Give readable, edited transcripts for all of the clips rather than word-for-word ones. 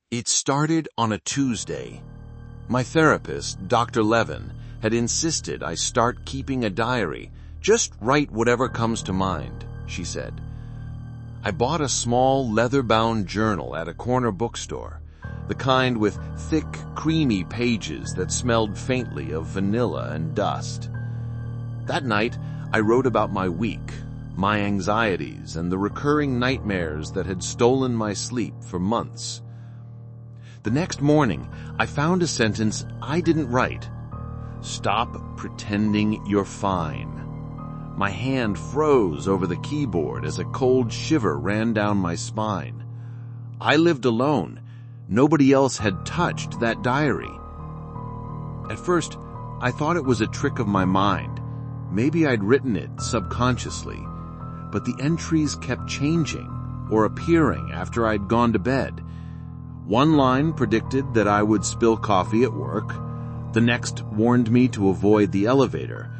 It started on a Tuesday. My therapist, Dr. Levin, had insisted I start keeping a diary. Just write whatever comes to mind, she said. I bought a small leather-bound journal at a corner bookstore, the kind with thick, creamy pages that smelled faintly of vanilla and dust. That night, I wrote about my week, my anxieties, and the recurring nightmares that had stolen my sleep for months. The next morning, I found a sentence I didn't write. Stop pretending you're fine. My hand froze over the keyboard as a cold shiver ran down my spine. I lived alone. Nobody else had touched that diary. At first, I thought it was a trick of my mind. Maybe I'd written it subconsciously, but the entries kept changing or appearing after I'd gone to bed. One line predicted that I would spill coffee at work. The next warned me to avoid the elevator.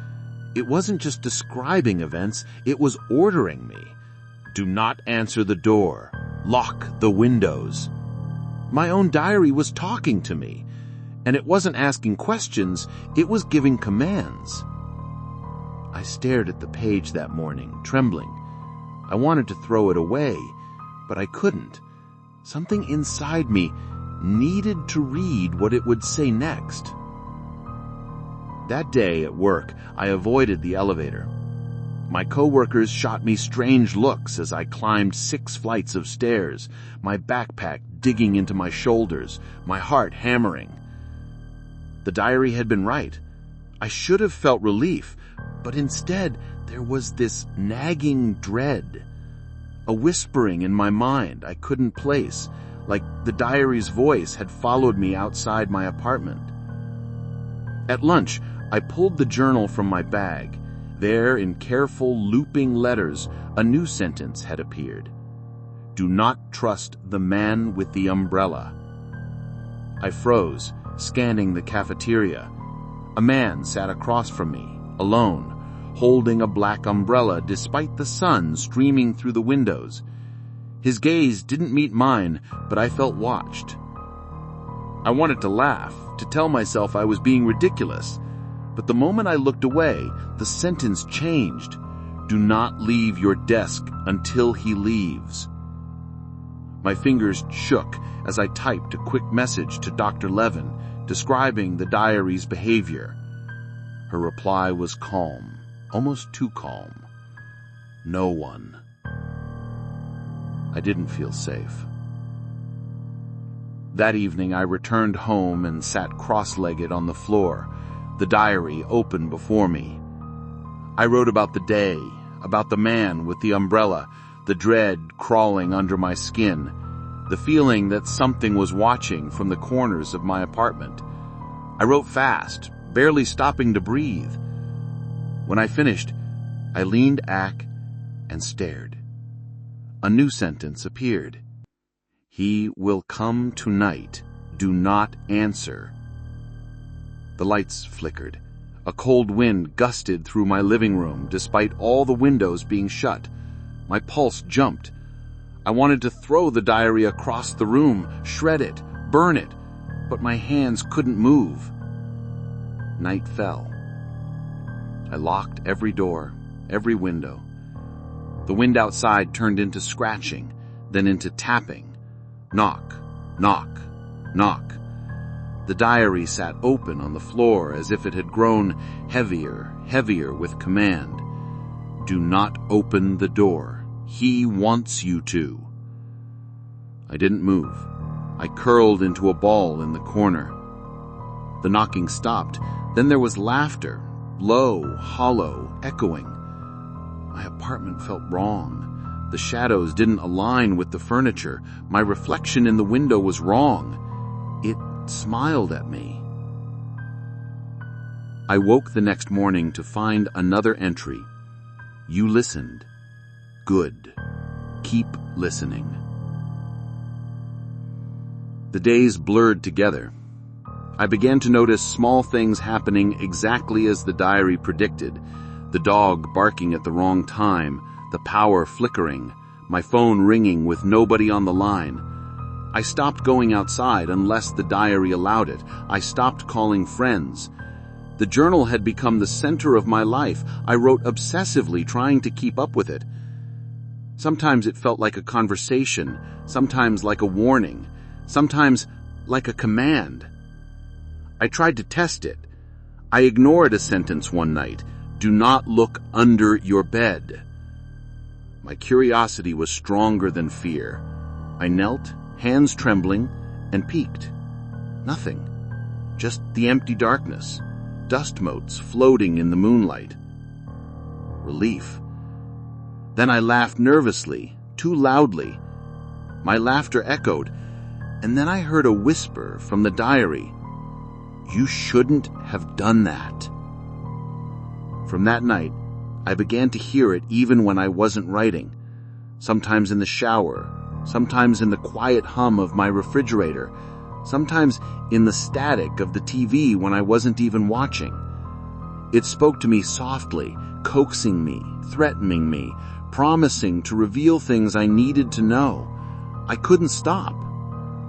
It wasn't just describing events, it was ordering me. Do not answer the door. Lock the windows. My own diary was talking to me, and it wasn't asking questions, it was giving commands. I stared at the page that morning, trembling. I wanted to throw it away, but I couldn't. Something inside me needed to read what it would say next. That day at work, I avoided the elevator. My coworkers shot me strange looks as I climbed 6 flights of stairs, my backpack digging into my shoulders, my heart hammering. The diary had been right. I should have felt relief, but instead there was this nagging dread. A whispering in my mind I couldn't place, like the diary's voice had followed me outside my apartment. At lunch, I pulled the journal from my bag. There, in careful, looping letters, a new sentence had appeared. Do not trust the man with the umbrella. I froze, scanning the cafeteria. A man sat across from me, alone, holding a black umbrella despite the sun streaming through the windows. His gaze didn't meet mine, but I felt watched. I wanted to laugh, to tell myself I was being ridiculous. But the moment I looked away, the sentence changed. Do not leave your desk until he leaves. My fingers shook as I typed a quick message to Dr. Levin, describing the diary's behavior. Her reply was calm, almost too calm. No one. I didn't feel safe. That evening I returned home and sat cross-legged on the floor, the diary open before me. I wrote about the day, about the man with the umbrella, the dread crawling under my skin, the feeling that something was watching from the corners of my apartment. I wrote fast, barely stopping to breathe. When I finished, I leaned back and stared. A new sentence appeared. He will come tonight. Do not answer. The lights flickered. A cold wind gusted through my living room despite all the windows being shut. My pulse jumped. I wanted to throw the diary across the room, shred it, burn it, but my hands couldn't move. Night fell. I locked every door, every window. The wind outside turned into scratching, then into tapping. Knock, knock, knock. The diary sat open on the floor as if it had grown heavier, heavier with command. Do not open the door. He wants you to. I didn't move. I curled into a ball in the corner. The knocking stopped. Then there was laughter, low, hollow, echoing. My apartment felt wrong. The shadows didn't align with the furniture. My reflection in the window was wrong. It smiled at me. I woke the next morning to find another entry. You listened. Good. Keep listening. The days blurred together. I began to notice small things happening exactly as the diary predicted. The dog barking at the wrong time, the power flickering, my phone ringing with nobody on the line. I stopped going outside unless the diary allowed it. I stopped calling friends. The journal had become the center of my life. I wrote obsessively, trying to keep up with it. Sometimes it felt like a conversation, sometimes like a warning, sometimes like a command. I tried to test it. I ignored a sentence one night. Do not look under your bed. My curiosity was stronger than fear. I knelt, hands trembling, and peeked. Nothing. Just the empty darkness, dust motes floating in the moonlight. Relief. Then I laughed nervously, too loudly. My laughter echoed, and then I heard a whisper from the diary. You shouldn't have done that. From that night, I began to hear it even when I wasn't writing. Sometimes in the shower, sometimes in the quiet hum of my refrigerator, sometimes in the static of the TV when I wasn't even watching. It spoke to me softly, coaxing me, threatening me, promising to reveal things I needed to know. I couldn't stop.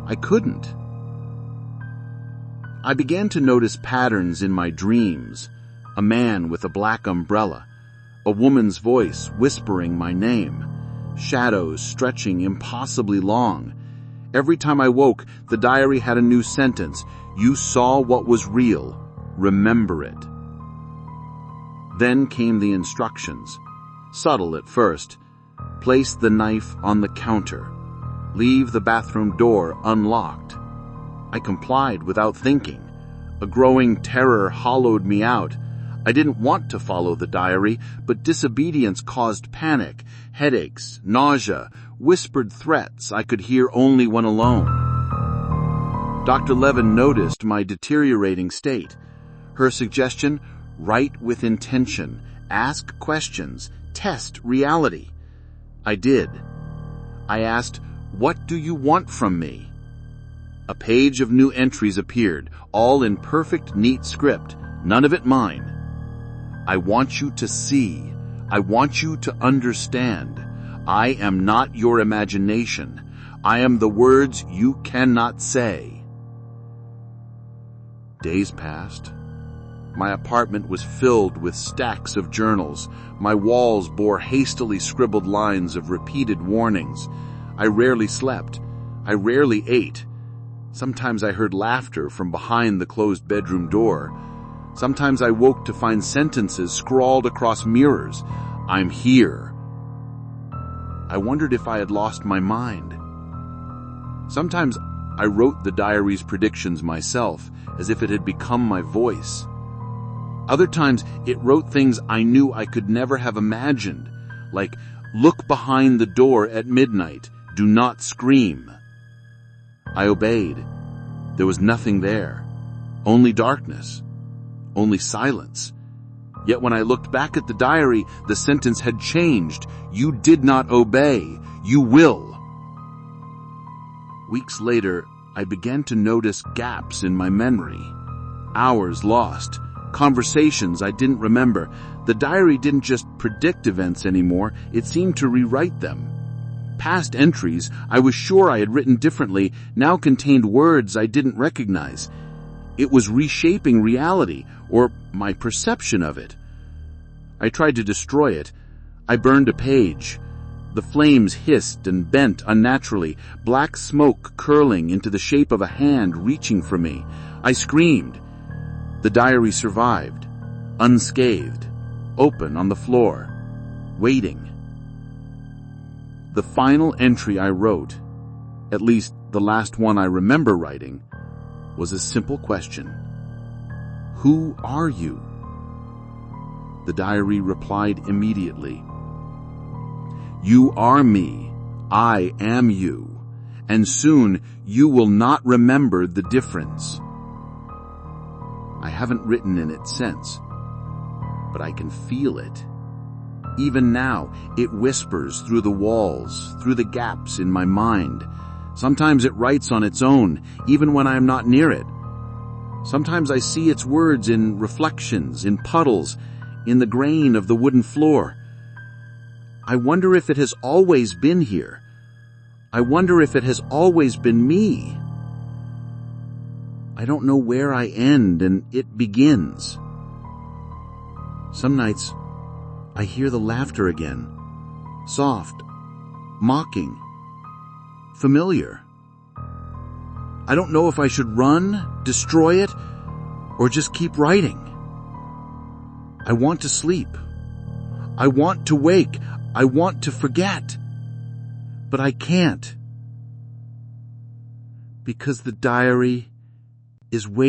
I couldn't. I began to notice patterns in my dreams. A man with a black umbrella, a woman's voice whispering my name, shadows stretching impossibly long. Every time I woke, the diary had a new sentence. You saw what was real. Remember it. Then came the instructions. Subtle at first. Place the knife on the counter. Leave the bathroom door unlocked. I complied without thinking. A growing terror hollowed me out. I didn't want to follow the diary, but disobedience caused panic, headaches, nausea, whispered threats I could hear only when alone. Dr. Levin noticed my deteriorating state. Her suggestion, write with intention, ask questions, test reality. I did. I asked, what do you want from me? A page of new entries appeared, all in perfect, neat script, none of it mine. I want you to see. I want you to understand. I am not your imagination. I am the words you cannot say. Days passed. My apartment was filled with stacks of journals. My walls bore hastily scribbled lines of repeated warnings. I rarely slept. I rarely ate. Sometimes I heard laughter from behind the closed bedroom door. Sometimes I woke to find sentences scrawled across mirrors. I'm here. I wondered if I had lost my mind. Sometimes I wrote the diary's predictions myself, as if it had become my voice. Other times it wrote things I knew I could never have imagined, like, look behind the door at midnight, do not scream. I obeyed. There was nothing there, only darkness. Only silence. Yet when I looked back at the diary, the sentence had changed. You did not obey. You will. Weeks later, I began to notice gaps in my memory. Hours lost. Conversations I didn't remember. The diary didn't just predict events anymore. It seemed to rewrite them. Past entries I was sure I had written differently now contained words I didn't recognize. It was reshaping reality, or my perception of it. I tried to destroy it. I burned a page. The flames hissed and bent unnaturally, black smoke curling into the shape of a hand reaching for me. I screamed. The diary survived, unscathed, open on the floor, waiting. The final entry I wrote, at least the last one I remember writing, was a simple question. Who are you? The diary replied immediately. You are me. I am you. And soon you will not remember the difference. I haven't written in it since, but I can feel it. Even now, it whispers through the walls, through the gaps in my mind. Sometimes it writes on its own, even when I am not near it. Sometimes I see its words in reflections, in puddles, in the grain of the wooden floor. I wonder if it has always been here, I wonder if it has always been me. I don't know where I end and it begins. Some nights, I hear the laughter again. Soft, mocking, familiar. I don't know if I should run, destroy it, or just keep writing. I want to sleep. I want to wake. I want to forget. But I can't. Because the diary is waiting.